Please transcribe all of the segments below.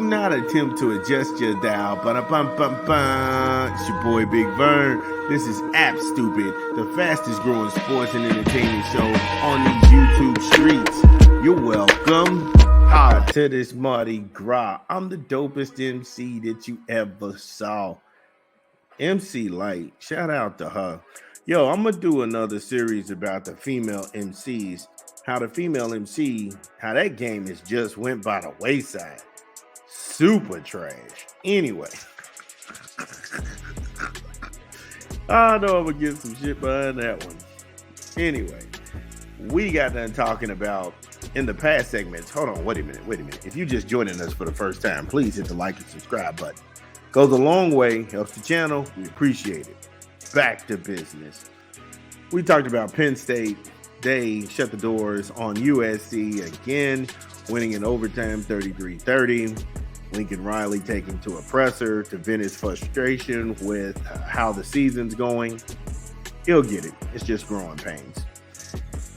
not attempt to adjust your dial. Ba-da-bum-bum-bum. It's your boy Big Vern. This is App Stupid, the fastest growing sports and entertainment show on these YouTube streets. You're welcome. Hi to this Mardi Gras. I'm the dopest MC that you ever saw. MC Light. Shout out to her. Yo, I'm going to do another series about the female MCs. How the female MC, how that game is just went by the wayside. Super trash. Anyway. I know I'm going to get some shit behind that one. Anyway. We got done talking about in the past segments. Hold on. Wait a minute. If you're just joining us for the first time, please hit the like and subscribe button. Goes a long way. Helps the channel. We appreciate it. Back to business. We talked about Penn State. They shut the doors on USC again, winning in overtime 33-30. Lincoln Riley taking to a presser to vent his frustration with how the season's going. He'll get it. It's just growing pains.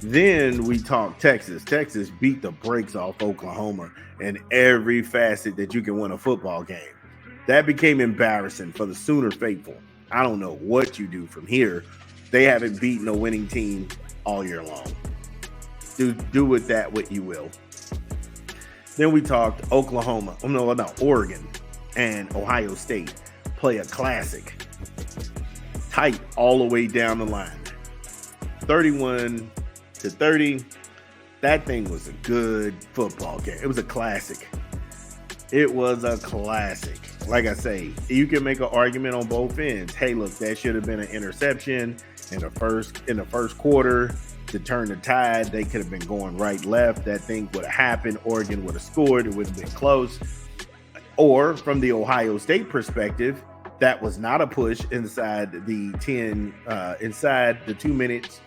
Then we talked Texas. Texas beat the brakes off Oklahoma in every facet that you can win a football game. That became embarrassing for the Sooner faithful. I don't know what you do from here. They haven't beaten a winning team all year long. Do with that what you will. Then we talked Oregon and Ohio State play a classic. Tight all the way down the line. 31-30. That thing was a good football game. It was a classic. Like I say, you can make an argument on both ends. Hey, look, that should have been an interception in the first quarter to turn the tide. They could have been going right, left. That thing would have happened. Oregon would have scored. It would have been close. Or from the Ohio State perspective, that was not a push inside the 2 minutes.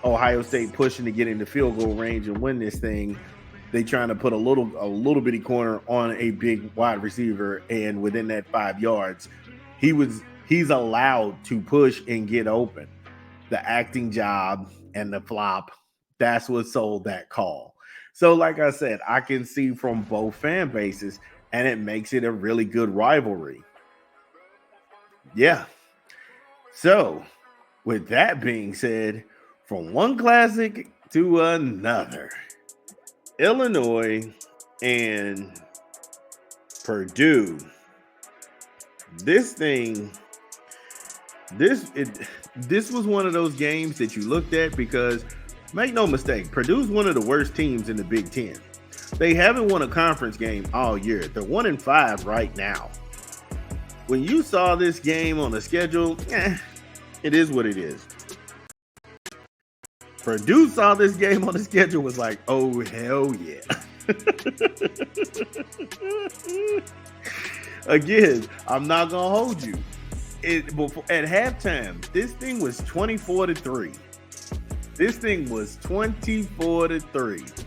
Ohio State pushing to get into field goal range and win this thing. They trying to put a little bitty corner on a big wide receiver, and within that 5 yards, he's allowed to push and get open. The acting job and the flop, that's what sold that call. So like I said, I can see from both fan bases, and it makes it a really good rivalry. Yeah. So with that being said, from one classic to another, Illinois and Purdue. This was one of those games that you looked at because, make no mistake, Purdue's one of the worst teams in the Big Ten. They haven't won a conference game all year. They're 1-5 right now. When you saw this game on the schedule, it is what it is. Purdue saw this game on the schedule, was like, oh, hell yeah. Again, I'm not going to hold you. At halftime, this thing was 24-3. This thing was 24-3.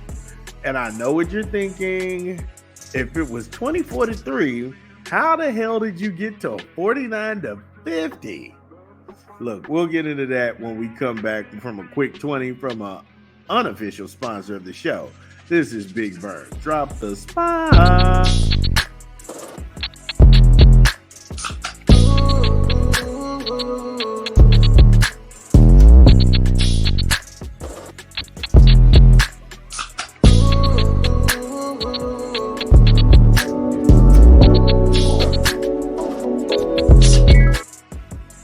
And I know what you're thinking. If it was 24-3, how the hell did you get to 49-50? Look, we'll get into that when we come back from a quick 20 from an unofficial sponsor of the show. This is Big Vern. Drop the spot.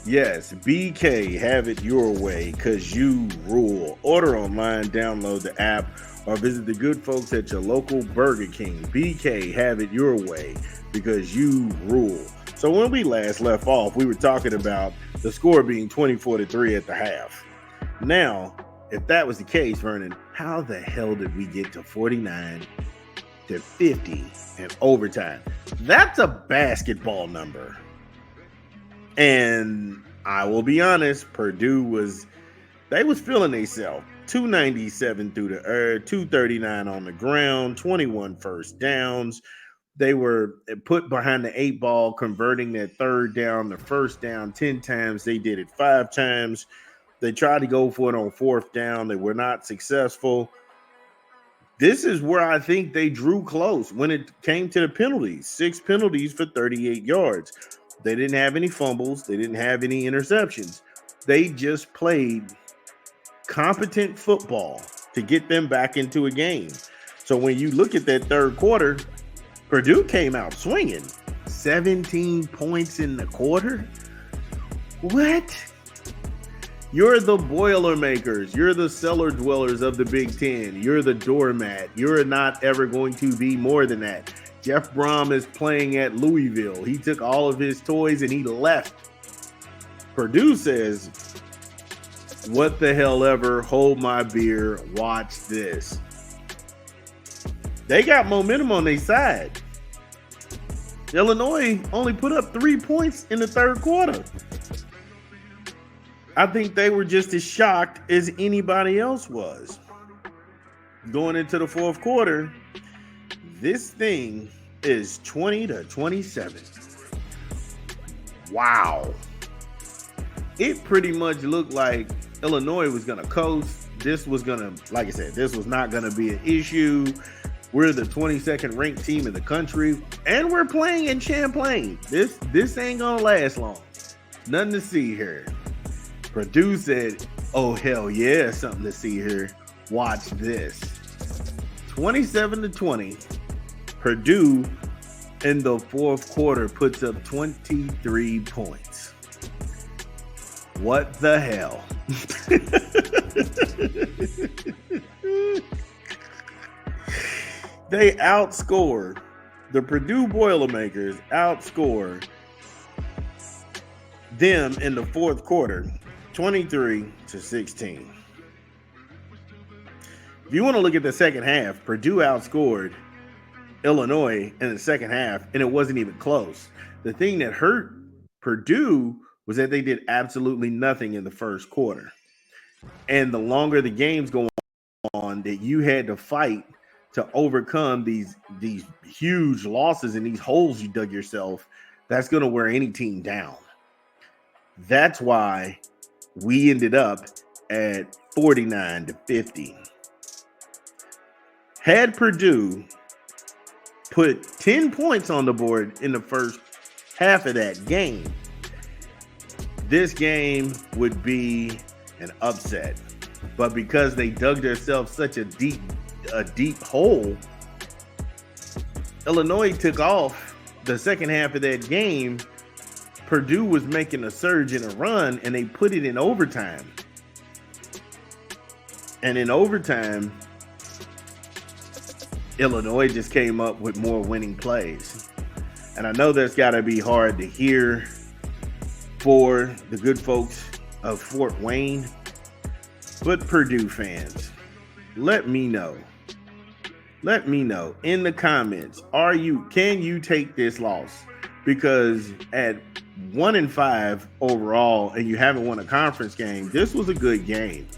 Yes, BK, have it your way, because you rule. Order online, download the app, or visit the good folks at your local Burger King. BK, have it your way, because you rule. So when we last left off, we were talking about the score being 24-3 at the half. Now, if that was the case, Vernon, how the hell did we get to 49-50 in overtime? That's a basketball number. And I will be honest, Purdue was feeling themselves. 297 through the air, 239 on the ground, 21 first downs. They were put behind the 8 ball, converting that third down to first down 10 times. They did it 5 times. They tried to go for it on fourth down. They were not successful. This is where I think they drew close when it came to the penalties. 6 penalties for 38 yards. They didn't have any fumbles. They didn't have any interceptions. They just played competent football to get them back into a game. So when you look at that third quarter, Purdue came out swinging. 17 points in the quarter? What? You're the Boilermakers. You're the cellar dwellers of the Big Ten. You're the doormat. You're not ever going to be more than that. Jeff Brom is playing at Louisville. He took all of his toys and he left. Purdue says, what the hell ever, hold my beer, watch this. They got momentum on their side. Illinois only put up 3 points in the third quarter. I think they were just as shocked as anybody else was. Going into the fourth quarter, this thing is 20-27. Wow. It pretty much looked like Illinois was going to coast. This was going to, like I said, this was not going to be an issue. We're the 22nd ranked team in the country, and we're playing in Champlain. This ain't going to last long. Nothing to see here. Purdue said, oh, hell yeah, something to see here. Watch this. 27-20. Purdue in the fourth quarter puts up 23 points. What the hell? They outscored, the Purdue Boilermakers outscored them in the fourth quarter, 23-16. If you want to look at the second half, Purdue outscored Illinois in the second half, and it wasn't even close. The thing that hurt Purdue was that they did absolutely nothing in the first quarter. And the longer the games go on, that you had to fight to overcome these huge losses and these holes you dug yourself, that's going to wear any team down. That's why we ended up at 49-50. Had Purdue put 10 points on the board in the first half of that game, this game would be an upset. But because they dug themselves such a deep hole, Illinois took off the second half of that game. Purdue was making a surge and a run, and they put it in overtime. And in overtime, Illinois just came up with more winning plays. And I know that's got to be hard to hear for the good folks of Fort Wayne, but Purdue fans, let me know in the comments, can you take this loss? Because at 1-5 overall, and you haven't won a conference game, this was a good game.